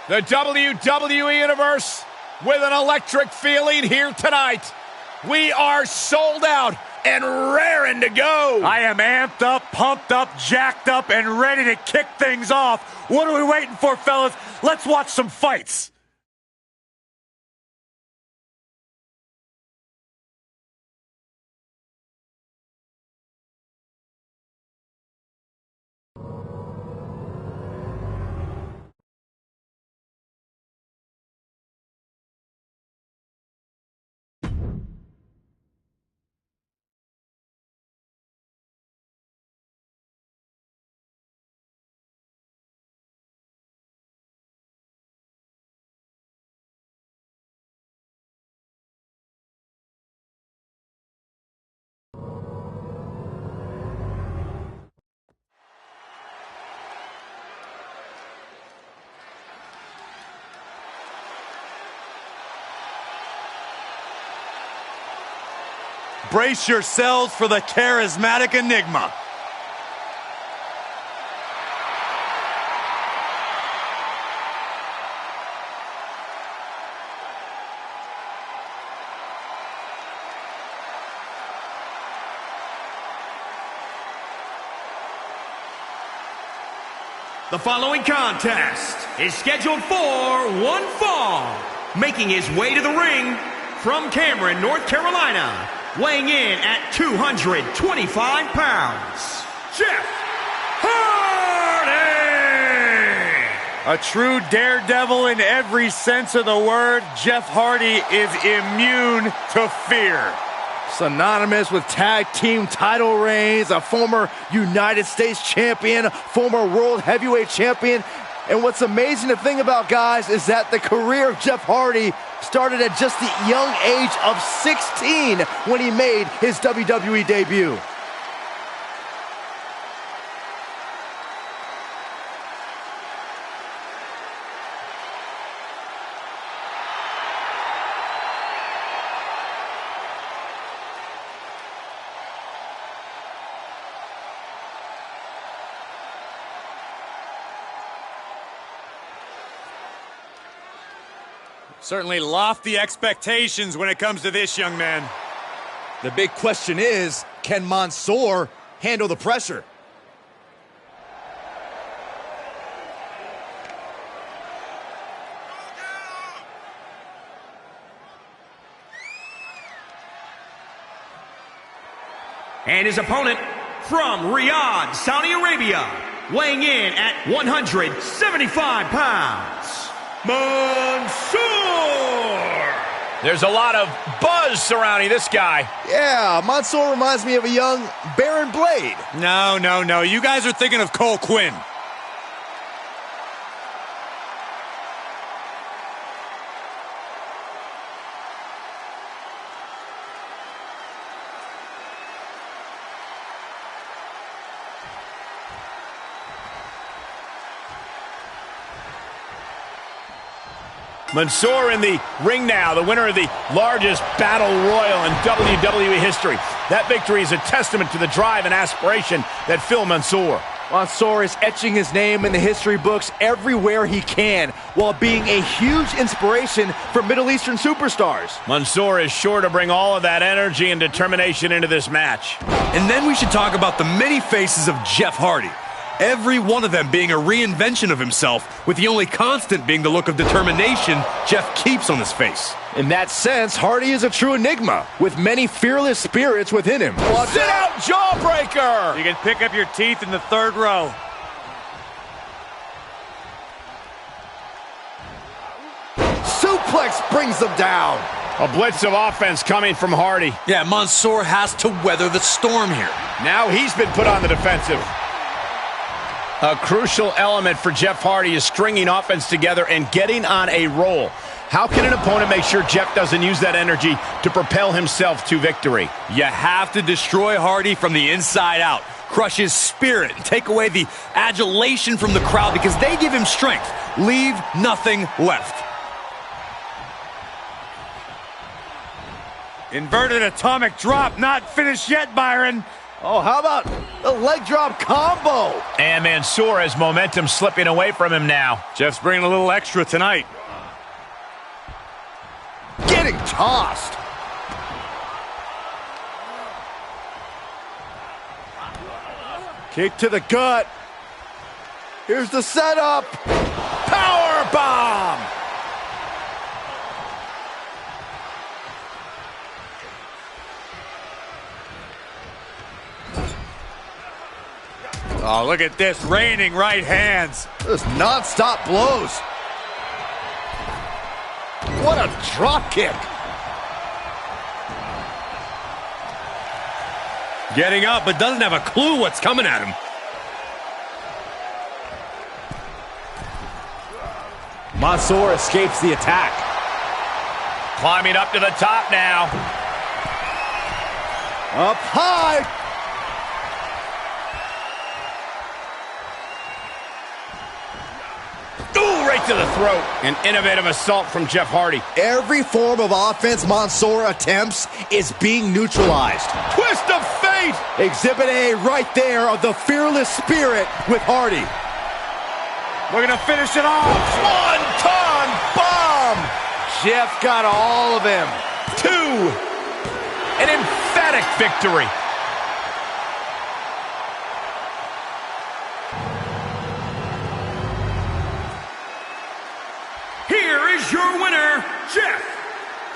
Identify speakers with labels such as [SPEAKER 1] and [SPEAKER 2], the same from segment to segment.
[SPEAKER 1] The WWE Universe with an electric feeling here tonight. We are sold out and raring to go.
[SPEAKER 2] I am amped up, pumped up, jacked up, and ready to kick things off. What are we waiting for, fellas? Let's watch some fights. Brace yourselves for the charismatic enigma.
[SPEAKER 3] The following contest is scheduled for one fall. Making his way to the ring from Cameron, North Carolina, weighing in at 225 pounds, Jeff Hardy!
[SPEAKER 2] A true daredevil in every sense of the word, Jeff Hardy is immune to fear.
[SPEAKER 4] Synonymous with tag team title reigns, a former United States champion, former world heavyweight champion. And what's amazing to think about, guys, is that the career of Jeff Hardy started at just the young age of 16 when he made his WWE debut.
[SPEAKER 2] Certainly lofty expectations when it comes to this young man.
[SPEAKER 4] The big question is, can Mansoor handle the pressure?
[SPEAKER 3] And his opponent from Riyadh, Saudi Arabia, weighing in at 175 pounds, Mansoor!
[SPEAKER 1] There's a lot of buzz surrounding this guy.
[SPEAKER 4] Yeah, Mansoor reminds me of a young Baron Blade.
[SPEAKER 2] No. You guys are thinking of Cole Quinn.
[SPEAKER 1] Mansoor in the ring now, the winner of the largest battle royal in WWE history. That victory is a testament to the drive and aspiration that fill Mansoor.
[SPEAKER 4] Mansoor is etching his name in the history books everywhere he can, while being a huge inspiration for Middle Eastern superstars.
[SPEAKER 1] Mansoor is sure to bring all of that energy and determination into this match.
[SPEAKER 5] And then we should talk about the many faces of Jeff Hardy. Every one of them being a reinvention of himself, with the only constant being the look of determination Jeff keeps on his face.
[SPEAKER 4] In that sense, Hardy is a true enigma, with many fearless spirits within him.
[SPEAKER 1] Sit out, jawbreaker!
[SPEAKER 2] You can pick up your teeth in the third row.
[SPEAKER 4] Suplex brings them down.
[SPEAKER 1] A blitz of offense coming from Hardy.
[SPEAKER 5] Yeah, Mansoor has to weather the storm here.
[SPEAKER 1] Now he's been put on the defensive. A crucial element for Jeff Hardy is stringing offense together and getting on a roll. How can an opponent make sure Jeff doesn't use that energy to propel himself to victory?
[SPEAKER 5] You have to destroy Hardy from the inside out. Crush his spirit and take away the adulation from the crowd because they give him strength. Leave nothing left.
[SPEAKER 2] Inverted atomic drop, not finished yet, Byron.
[SPEAKER 4] Oh, how about the leg drop combo?
[SPEAKER 1] And Mansoor has momentum slipping away from him now.
[SPEAKER 2] Jeff's bringing a little extra tonight.
[SPEAKER 4] Getting tossed. Kick to the gut. Here's the setup. Power bomb.
[SPEAKER 2] Oh, look at this, raining right hands.
[SPEAKER 4] Just non-stop blows. What a drop kick.
[SPEAKER 5] Getting up, but doesn't have a clue what's coming at him.
[SPEAKER 4] Mansoor escapes the attack.
[SPEAKER 1] Climbing up to the top now.
[SPEAKER 4] Up high.
[SPEAKER 1] Ooh, right to the throat. An innovative assault from Jeff Hardy.
[SPEAKER 4] Every form of offense Mansoor attempts is being neutralized.
[SPEAKER 1] Twist of fate.
[SPEAKER 4] Exhibit A right there of the fearless spirit with Hardy.
[SPEAKER 2] We're gonna finish it off.
[SPEAKER 1] One-ton bomb.
[SPEAKER 4] Jeff got all of him.
[SPEAKER 1] 2. An emphatic victory.
[SPEAKER 3] Here is your winner, Jeff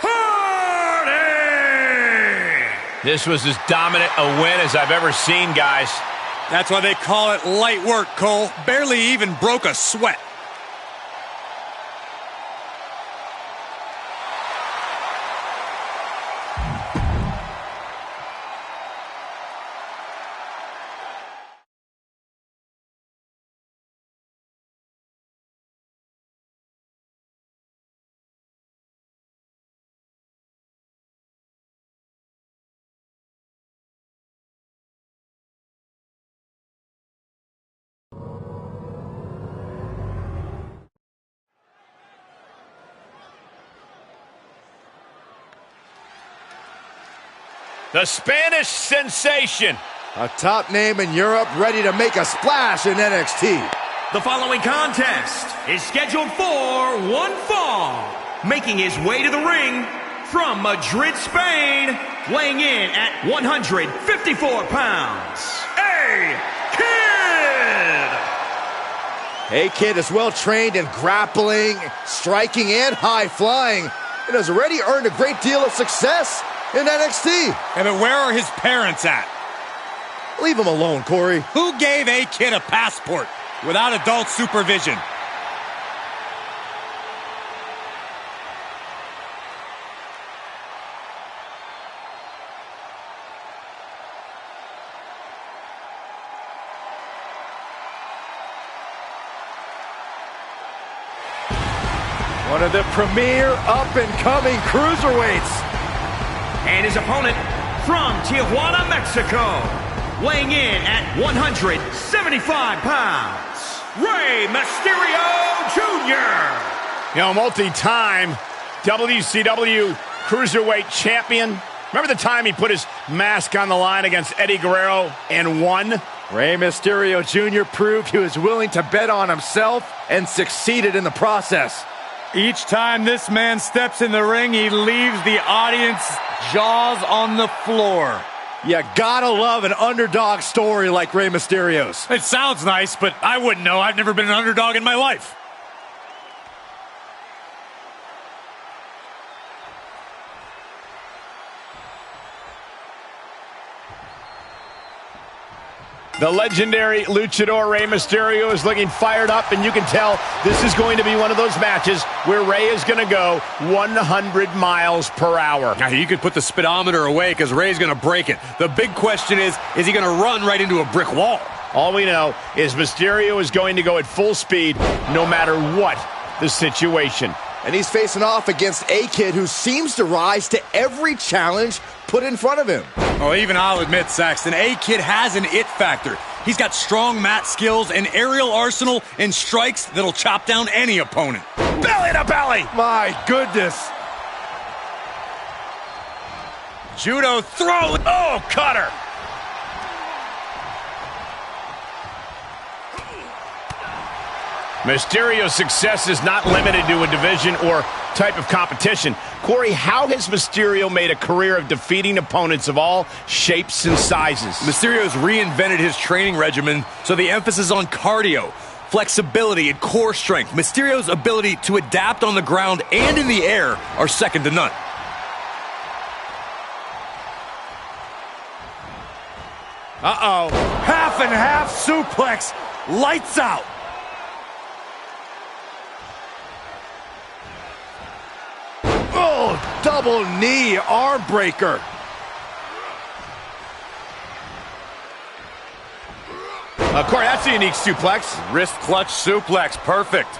[SPEAKER 3] Hardy!
[SPEAKER 1] This was as dominant a win as I've ever seen, guys.
[SPEAKER 2] That's why they call it light work, Cole. Barely even broke a sweat.
[SPEAKER 1] The Spanish sensation.
[SPEAKER 4] A top name in Europe ready to make a splash in NXT.
[SPEAKER 3] The following contest is scheduled for one fall. Making his way to the ring from Madrid, Spain, weighing in at 154 pounds, A-Kid!
[SPEAKER 4] A-Kid is well trained in grappling, striking, and high flying, and has already earned a great deal of success in NXT.
[SPEAKER 2] Yeah, but where are his parents at?
[SPEAKER 4] Leave him alone, Corey.
[SPEAKER 2] Who gave A-Kid a passport without adult supervision?
[SPEAKER 4] One of the premier up-and-coming cruiserweights.
[SPEAKER 3] And his opponent from Tijuana, Mexico, weighing in at 175 pounds, Rey Mysterio Jr.
[SPEAKER 1] You know, multi-time WCW Cruiserweight Champion. Remember the time he put his mask on the line against Eddie Guerrero and won?
[SPEAKER 4] Rey Mysterio Jr. proved he was willing to bet on himself and succeeded in the process.
[SPEAKER 2] Each time this man steps in the ring, he leaves the audience jaws on the floor.
[SPEAKER 4] You gotta love an underdog story like Rey Mysterio's.
[SPEAKER 2] It sounds nice, but I wouldn't know. I've never been an underdog in my life.
[SPEAKER 1] The legendary luchador Rey Mysterio is looking fired up, and you can tell this is going to be one of those matches where Rey is going to go 100 miles per hour.
[SPEAKER 5] Now, you could put the speedometer away because Rey's going to break it. The big question is he going to run right into a brick wall?
[SPEAKER 1] All we know is Mysterio is going to go at full speed no matter what the situation.
[SPEAKER 4] And he's facing off against A-Kid, who seems to rise to every challenge put in front of him.
[SPEAKER 2] Oh, even I'll admit, Saxton, A-Kid has an it factor. He's got strong mat skills, an aerial arsenal, and strikes that'll chop down any opponent.
[SPEAKER 1] Belly to belly!
[SPEAKER 4] My goodness.
[SPEAKER 2] Judo throw.
[SPEAKER 1] Oh, cutter! Mysterio's success is not limited to a division or type of competition. Corey, how has Mysterio made a career of defeating opponents of all shapes and sizes?
[SPEAKER 5] Mysterio's reinvented his training regimen, so the emphasis is on cardio, flexibility, and core strength. Mysterio's ability to adapt on the ground and in the air are second to none.
[SPEAKER 4] Uh-oh. Half and half suplex. Lights out. Oh, double knee arm breaker.
[SPEAKER 1] Corey, that's a unique suplex.
[SPEAKER 5] Wrist clutch suplex, perfect.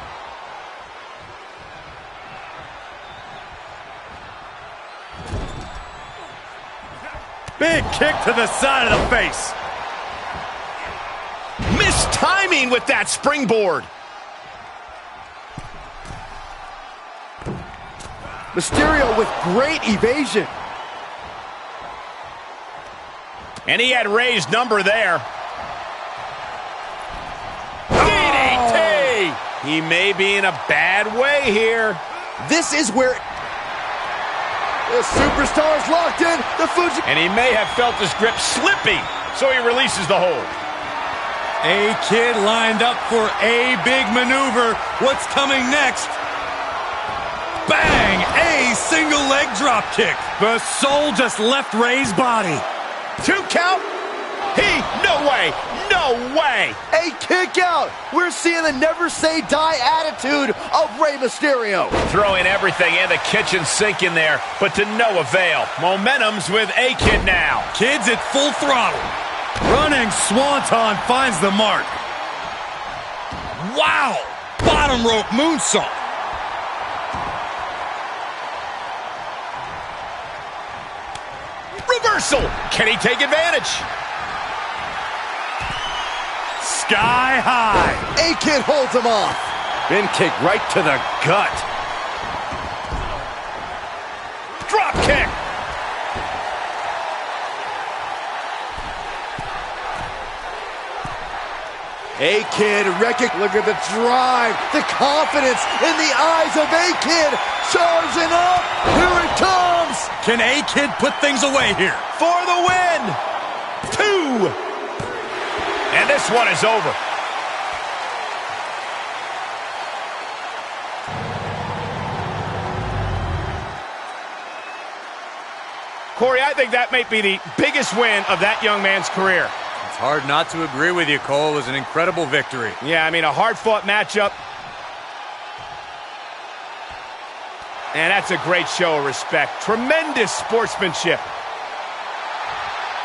[SPEAKER 4] Big kick to the side of the face.
[SPEAKER 1] Missed timing with that springboard.
[SPEAKER 4] Mysterio with great evasion.
[SPEAKER 1] And he had Ray's number there. DDT! He may be in a bad way here.
[SPEAKER 4] This is where the superstar's locked in. The Fuji.
[SPEAKER 1] And he may have felt his grip slipping, so he releases the hold.
[SPEAKER 2] A-Kid lined up for a big maneuver. What's coming next? Bang! A single leg drop kick. The soul just left Ray's body.
[SPEAKER 1] 2 count. No way.
[SPEAKER 4] A kick out. We're seeing the never say die attitude of Rey Mysterio.
[SPEAKER 1] Throwing everything in the kitchen sink in there, but to no avail. Momentum's with A-Kid now.
[SPEAKER 2] Kid's at full throttle. Running Swanton finds the mark. Wow! Bottom rope moonsault.
[SPEAKER 1] Reversal. Can he take advantage?
[SPEAKER 2] Sky high.
[SPEAKER 4] A-Kid holds him off.
[SPEAKER 5] Bin kick right to the gut.
[SPEAKER 1] Drop kick.
[SPEAKER 4] A-Kid wrecking. Look at the drive, the confidence in the eyes of A-Kid. Charging up. Here it comes.
[SPEAKER 2] Can A-Kid put things away here?
[SPEAKER 1] For the win. 2. And this one is over. Corey, I think that might be the biggest win of that young man's career.
[SPEAKER 2] It's hard not to agree with you, Cole. It was an incredible victory.
[SPEAKER 1] Yeah, I mean, a hard-fought matchup. And that's a great show of respect. Tremendous sportsmanship.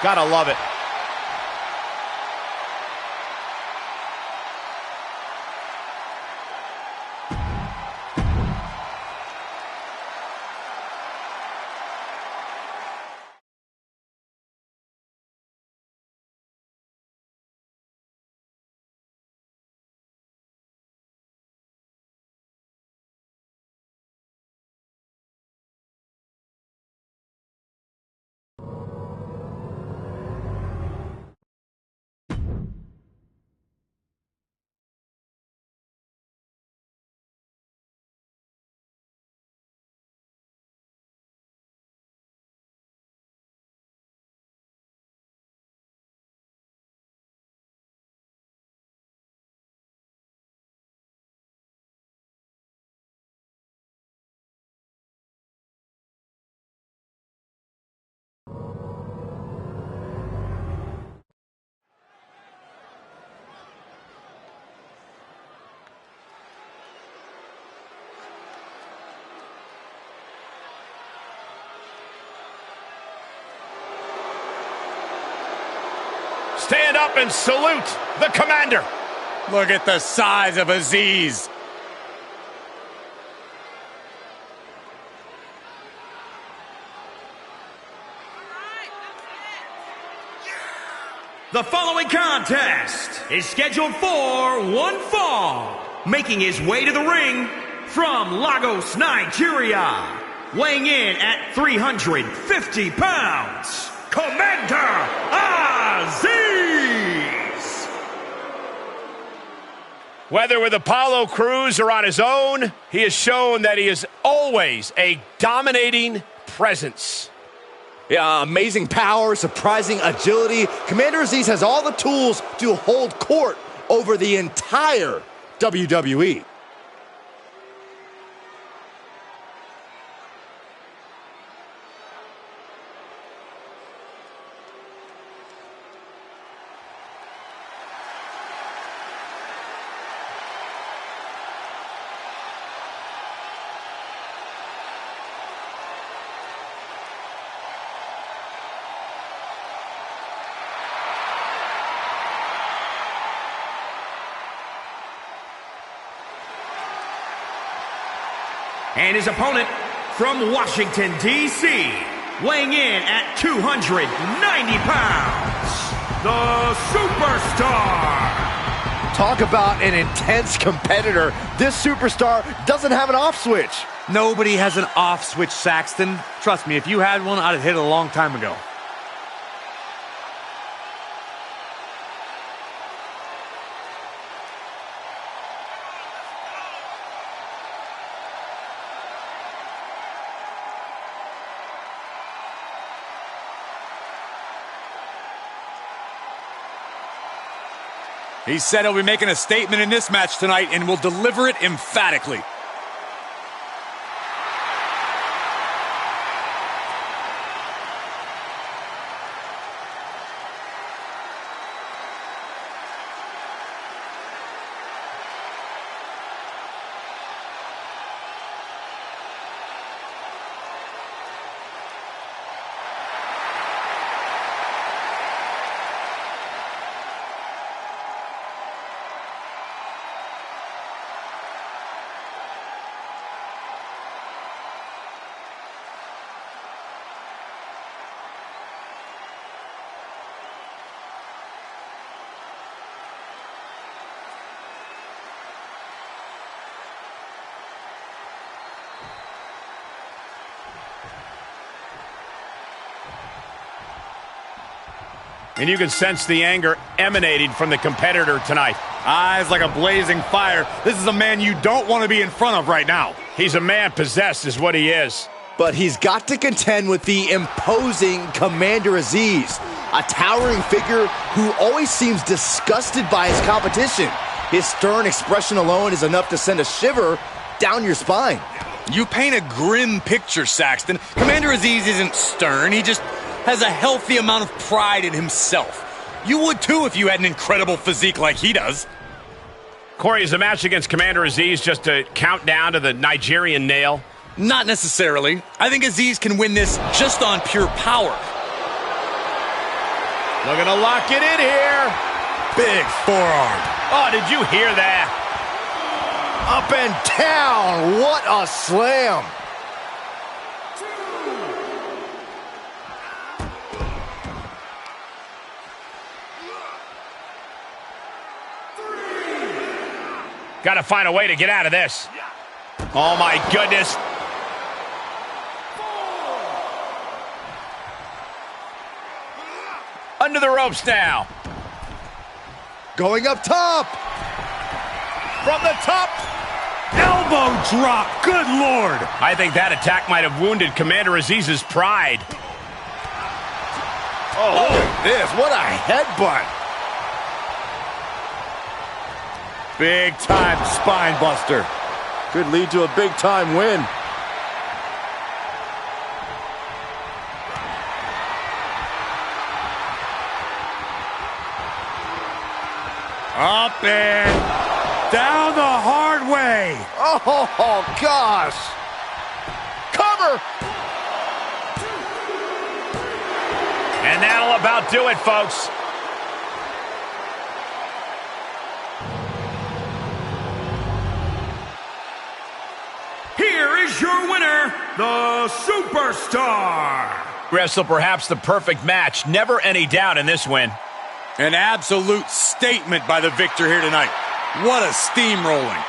[SPEAKER 1] Gotta love it. Stand up and salute the commander.
[SPEAKER 2] Look at the size of Aziz.
[SPEAKER 3] The following contest is scheduled for one fall. Making his way to the ring from Lagos, Nigeria. Weighing in at 350 pounds, Commander Aziz!
[SPEAKER 1] Whether with Apollo Crews or on his own, he has shown that he is always a dominating presence.
[SPEAKER 4] Yeah, amazing power, surprising agility. Commander Aziz has all the tools to hold court over the entire WWE.
[SPEAKER 3] And his opponent from Washington, D.C., weighing in at 290 pounds, the Superstar.
[SPEAKER 4] Talk about an intense competitor. This superstar doesn't have an off switch.
[SPEAKER 2] Nobody has an off switch, Saxton. Trust me, if you had one, I'd have hit it a long time ago. He said he'll be making a statement in this match tonight and will deliver it emphatically.
[SPEAKER 1] And you can sense the anger emanating from the competitor tonight.
[SPEAKER 2] Eyes like a blazing fire. This is a man you don't want to be in front of right now.
[SPEAKER 1] He's a man possessed is what he is.
[SPEAKER 4] But he's got to contend with the imposing Commander Aziz, a towering figure who always seems disgusted by his competition. His stern expression alone is enough to send a shiver down your spine.
[SPEAKER 2] You paint a grim picture, Saxton. Commander Aziz isn't stern. He just has a healthy amount of pride in himself. You would too if you had an incredible physique like he does.
[SPEAKER 1] Corey, is a match against Commander Aziz just a countdown to the Nigerian nail?
[SPEAKER 2] Not necessarily. I think Aziz can win this just on pure power.
[SPEAKER 1] Looking to lock it in here.
[SPEAKER 2] Big forearm.
[SPEAKER 1] Oh, did you hear that?
[SPEAKER 4] Up and down. What a slam.
[SPEAKER 1] Got to find a way to get out of this. Oh, my goodness. Under the ropes now.
[SPEAKER 4] Going up top.
[SPEAKER 1] From the top.
[SPEAKER 2] Elbow drop. Good Lord.
[SPEAKER 1] I think that attack might have wounded Commander Aziz's pride.
[SPEAKER 4] Oh, look at this. What a headbutt.
[SPEAKER 2] Big time spine buster.
[SPEAKER 4] Could lead to a big time win.
[SPEAKER 2] Up and down the hard way.
[SPEAKER 4] Oh, gosh. Cover.
[SPEAKER 1] And that'll about do it, folks.
[SPEAKER 3] Here is your winner, the Superstar.
[SPEAKER 1] Wrestle perhaps the perfect match. Never any doubt in this win.
[SPEAKER 2] An absolute statement by the victor here tonight. What a steamrolling.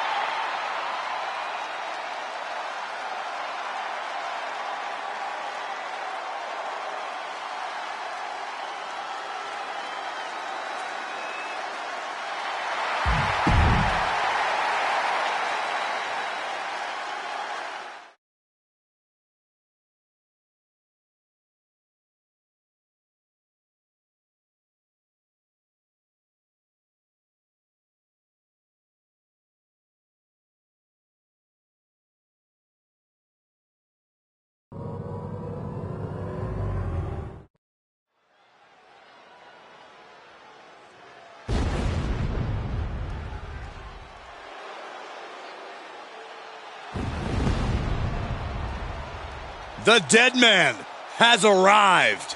[SPEAKER 5] The dead man has arrived.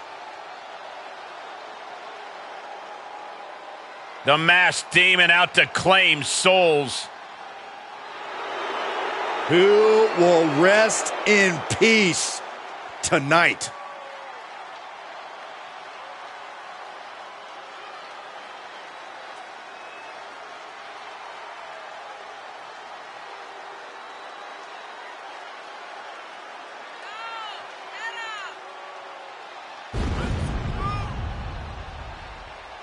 [SPEAKER 1] The masked demon out to claim souls.
[SPEAKER 4] Who will rest in peace tonight?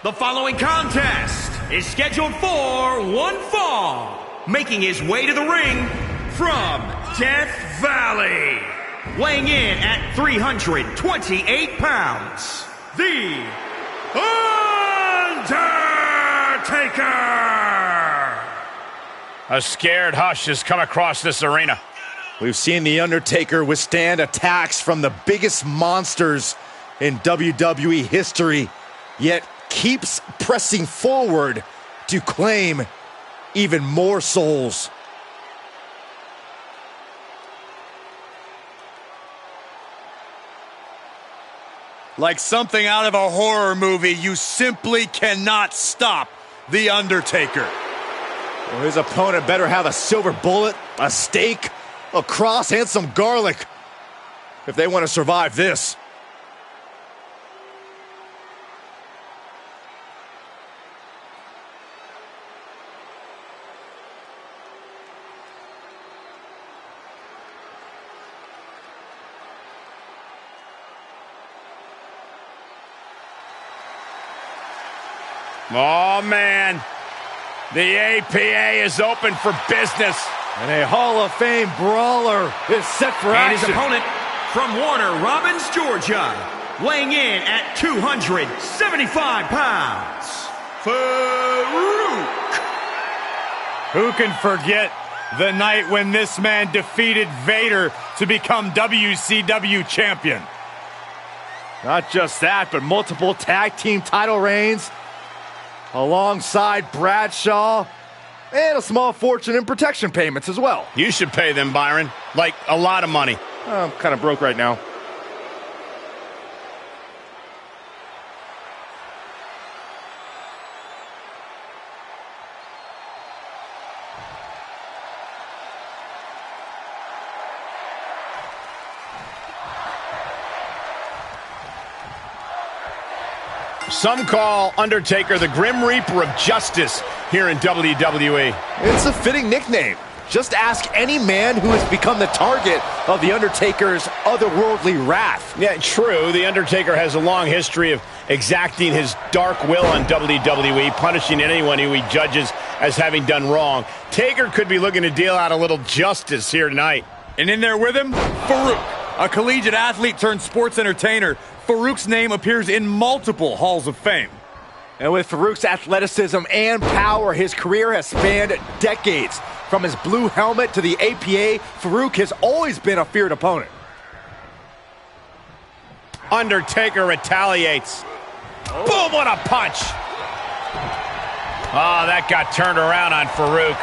[SPEAKER 3] The following contest is scheduled for one fall. Making his way to the ring from Death Valley. Weighing in at 328 pounds. The Undertaker!
[SPEAKER 1] A scared hush has come across this arena.
[SPEAKER 4] We've seen The Undertaker withstand attacks from the biggest monsters in WWE history, yet keeps pressing forward to claim even more souls.
[SPEAKER 5] Like something out of a horror movie, you simply cannot stop The Undertaker.
[SPEAKER 4] Well, his opponent better have a silver bullet, a steak, a cross, and some garlic if they want to survive this.
[SPEAKER 1] Oh, man. The APA is open for business.
[SPEAKER 4] And a Hall of Fame brawler is set for
[SPEAKER 3] And
[SPEAKER 4] action.
[SPEAKER 3] his opponent from Warner Robins, Georgia. Weighing in at 275 pounds. Farouk.
[SPEAKER 2] Who can forget the night when this man defeated Vader to become WCW champion?
[SPEAKER 4] Not just that, but multiple tag team title reigns alongside Bradshaw, and a small fortune in protection payments as well.
[SPEAKER 1] You should pay them, Byron. Like, a lot of money.
[SPEAKER 4] I'm kind of broke right now.
[SPEAKER 1] Some call Undertaker the Grim Reaper of Justice here in WWE.
[SPEAKER 4] It's a fitting nickname. Just ask any man who has become the target of The Undertaker's otherworldly wrath.
[SPEAKER 1] Yeah, true. The Undertaker has a long history of exacting his dark will on WWE, punishing anyone who he judges as having done wrong. Taker could be looking to deal out a little justice here tonight.
[SPEAKER 5] And in there with him, Farouk, a collegiate athlete turned sports entertainer. Farouk's name appears in multiple halls of fame.
[SPEAKER 4] And with Farouk's athleticism and power, his career has spanned decades. From his blue helmet to the APA, Farouk has always been a feared opponent.
[SPEAKER 1] Undertaker retaliates. Boom, what a punch. Oh, that got turned around on Farouk.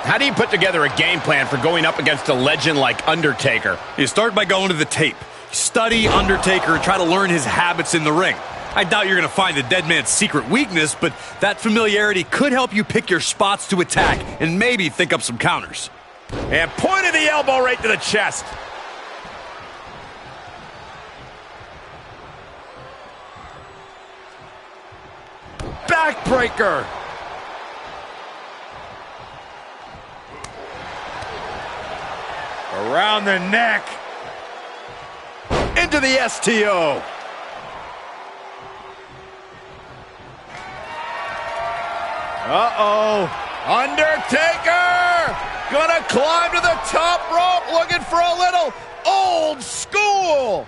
[SPEAKER 1] How do you put together a game plan for going up against a legend like Undertaker?
[SPEAKER 5] You start by going to the tape. Study Undertaker and try to learn his habits in the ring. I doubt you're going to find the dead man's secret weakness, but that familiarity could help you pick your spots to attack and maybe think up some counters.
[SPEAKER 1] And pointed the elbow right to the chest.
[SPEAKER 4] Backbreaker.
[SPEAKER 2] Around the neck.
[SPEAKER 4] Into the STO. Uh-oh.
[SPEAKER 1] Undertaker! Gonna climb to the top rope, looking for a little old school.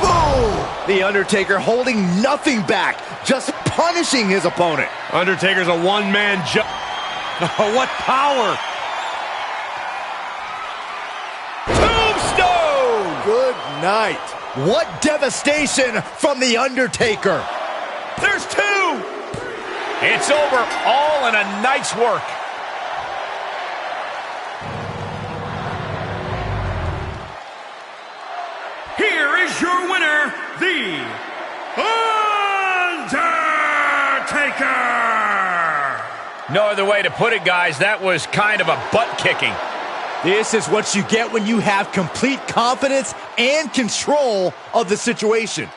[SPEAKER 4] Boom! The Undertaker holding nothing back, just punishing his opponent.
[SPEAKER 2] Undertaker's a one-man job. Oh, what power!
[SPEAKER 1] Tombstone!
[SPEAKER 4] Good night. What devastation from The Undertaker.
[SPEAKER 1] There's two! It's over, all in a night's work.
[SPEAKER 3] here is your winner, The Undertaker!
[SPEAKER 1] No other way to put it, guys. That was kind of a butt-kicking.
[SPEAKER 4] This is what you get when you have complete confidence and control of the situation.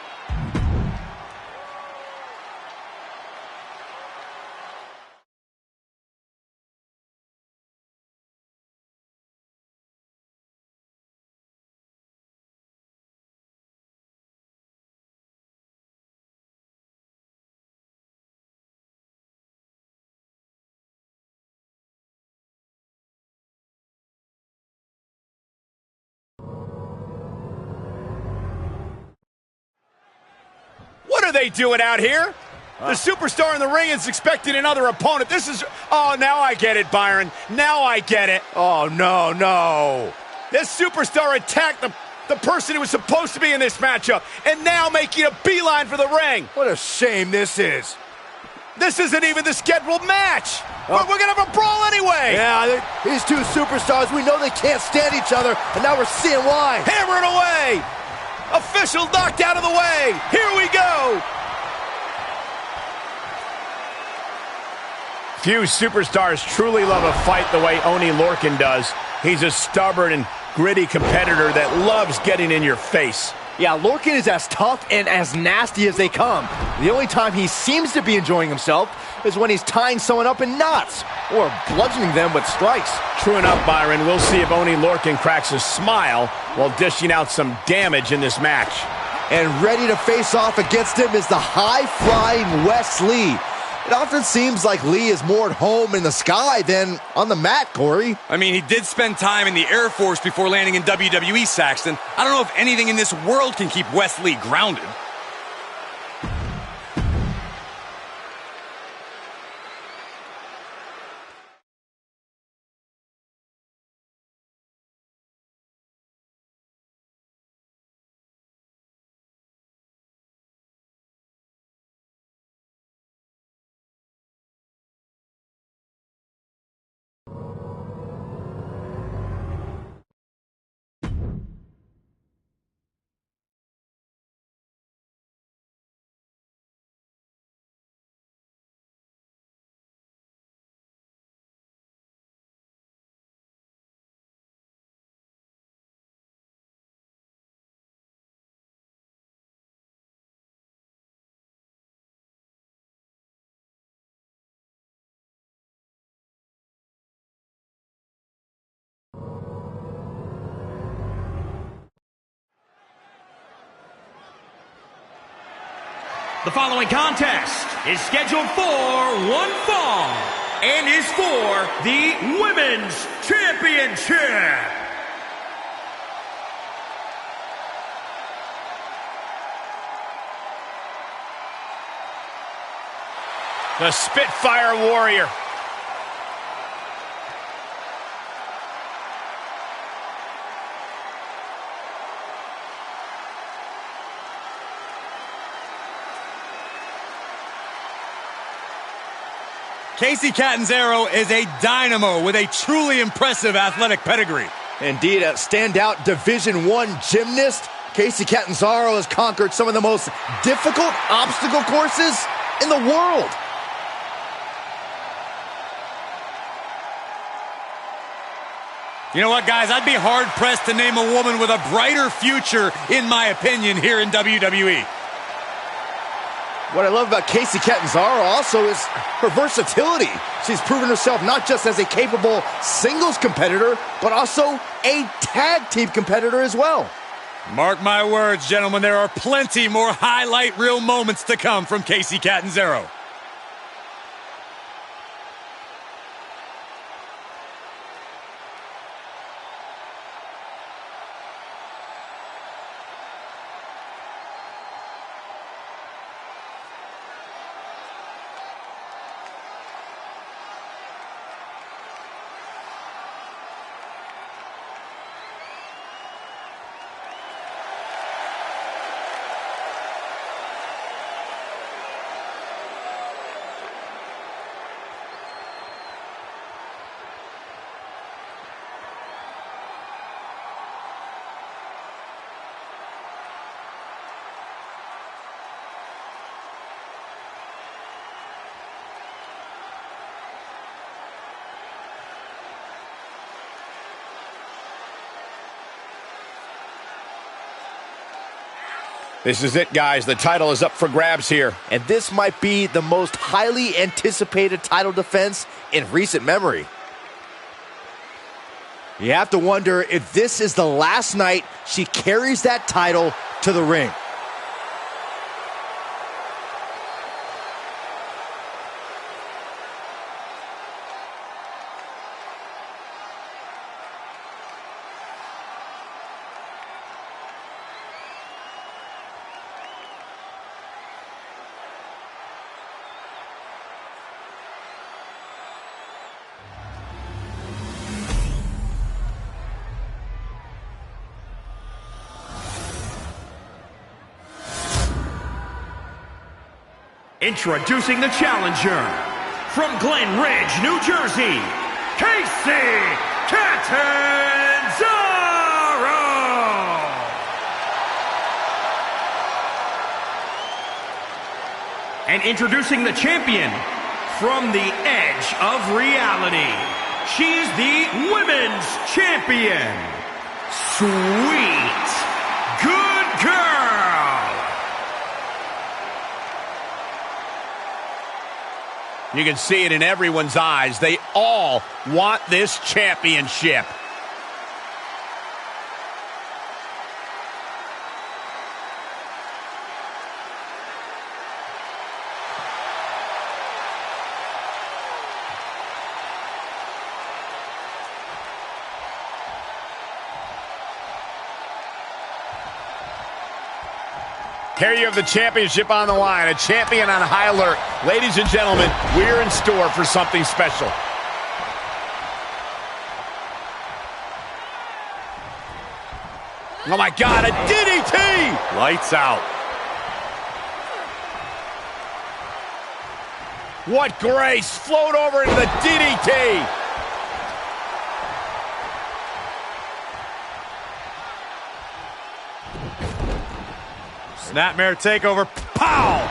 [SPEAKER 1] What are they doing out here? The superstar in the ring is expecting another opponent. This is... Oh, now I get it, Byron. Now I get it.
[SPEAKER 4] Oh, no, no.
[SPEAKER 1] This superstar attacked the person who was supposed to be in this matchup, and now making a beeline for the ring.
[SPEAKER 4] What a shame this is.
[SPEAKER 1] This isn't even the scheduled match. But we're going to have a brawl anyway.
[SPEAKER 4] Yeah, these two superstars, we know they can't stand each other, and now we're seeing why.
[SPEAKER 1] Hammer it away. Official knocked out of the way. Here we go. Few superstars truly love a fight the way Oney Lorcan does. He's a stubborn and gritty competitor that loves getting in your face.
[SPEAKER 4] Yeah, Lorcan is as tough and as nasty as they come. The only time he seems to be enjoying himself is when he's tying someone up in knots or bludgeoning them with strikes.
[SPEAKER 1] True enough, Byron. We'll see if Oney Lorcan cracks a smile while dishing out some damage in this match.
[SPEAKER 4] And ready to face off against him is the high-flying Wes Lee. It often seems like Lee is more at home in the sky than on the mat, Corey.
[SPEAKER 5] I mean, he did spend time in the Air Force before landing in WWE, Saxton. I don't know if anything in this world can keep Wes Lee grounded.
[SPEAKER 3] The following contest is scheduled for one fall and is for the Women's Championship.
[SPEAKER 1] The Spitfire Warrior.
[SPEAKER 5] Casey Catanzaro is a dynamo with a truly impressive athletic pedigree.
[SPEAKER 4] Indeed, a standout Division I gymnast, Casey Catanzaro has conquered some of the most difficult obstacle courses in the world.
[SPEAKER 5] You know what, guys? I'd be hard-pressed to name a woman with a brighter future, in my opinion, here in WWE.
[SPEAKER 4] What I love about Casey Catanzaro also is her versatility. She's proven herself not just as a capable singles competitor, but also a tag team competitor as well.
[SPEAKER 5] Mark my words, gentlemen, there are plenty more highlight reel moments to come from Casey Catanzaro.
[SPEAKER 1] This is it, guys. The title is up for grabs here.
[SPEAKER 4] And this might be the most highly anticipated title defense in recent memory. You have to wonder if this is the last night she carries that title to the ring.
[SPEAKER 3] Introducing the challenger, from Glen Ridge, New Jersey, Casey Catanzaro! And introducing the champion, from the edge of reality, she's the women's champion, Sweet Good Girl!
[SPEAKER 1] You can see it in everyone's eyes. They all want this championship. Here you have the championship on the line, a champion on high alert. Ladies and gentlemen, we're in store for something special. Oh my God, a DDT!
[SPEAKER 5] Lights out.
[SPEAKER 1] What grace, float over into the DDT.
[SPEAKER 5] Snapmare takeover. Pow!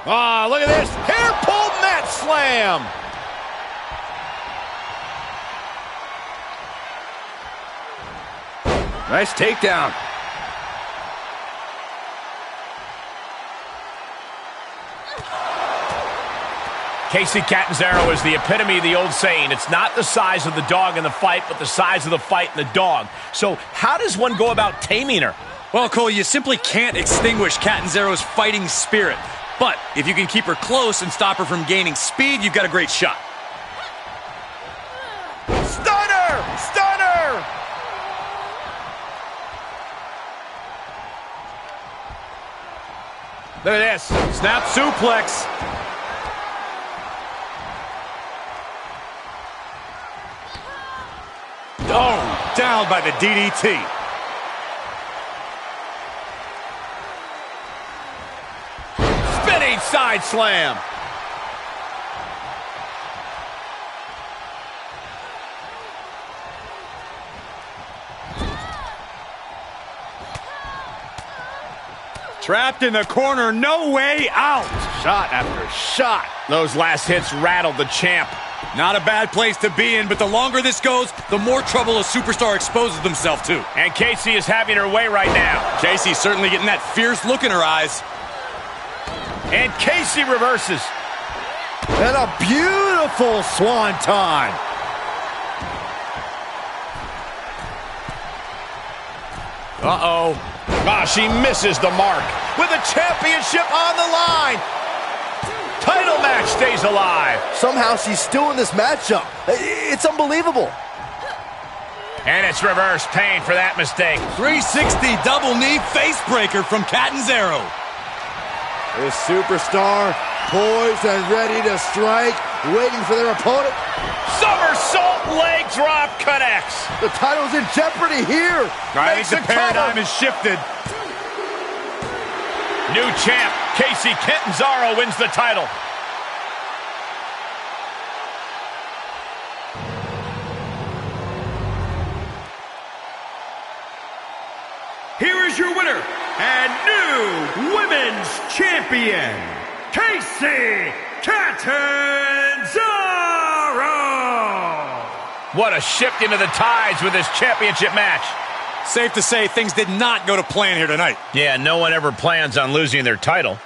[SPEAKER 1] Ah, look at this. Hair pull mat slam.
[SPEAKER 4] Nice takedown.
[SPEAKER 1] Casey Catanzaro is the epitome of the old saying, it's not the size of the dog in the fight, but the size of the fight in the dog. So how does one go about taming her?
[SPEAKER 5] Well, Cole, you simply can't extinguish Catanzaro's fighting spirit. But if you can keep her close and stop her from gaining speed, you've got a great shot.
[SPEAKER 1] Stunner! Stunner! Look at this.
[SPEAKER 5] Snap suplex. Oh, down by the DDT.
[SPEAKER 1] Spinning side slam.
[SPEAKER 5] Trapped in the corner, no way out.
[SPEAKER 4] Shot after shot.
[SPEAKER 1] Those last hits rattled the champ.
[SPEAKER 5] Not a bad place to be in, but the longer this goes, the more trouble a superstar exposes themselves to.
[SPEAKER 1] And Casey is having her way right now.
[SPEAKER 5] Casey's certainly getting that fierce look in her eyes.
[SPEAKER 1] And Casey reverses.
[SPEAKER 4] And a beautiful swanton.
[SPEAKER 1] Uh-oh. Ah, she misses the mark. With the championship on the line. Title match stays alive.
[SPEAKER 4] Somehow she's still in this matchup. It's unbelievable.
[SPEAKER 1] And it's reverse pain for that mistake.
[SPEAKER 5] 360 double knee face breaker from Catanzaro.
[SPEAKER 4] This superstar poised and ready to strike, waiting for their opponent.
[SPEAKER 1] Somersault leg drop connects.
[SPEAKER 4] The title's in jeopardy here.
[SPEAKER 5] I think the paradigm has shifted.
[SPEAKER 1] New champ, Casey Catanzaro wins the title.
[SPEAKER 3] Here is your winner and new women's champion, Casey Catanzaro.
[SPEAKER 1] What a shift into the tides with this championship match.
[SPEAKER 2] Safe to say things did not go to plan here tonight.
[SPEAKER 1] Yeah, no one ever plans on losing their title.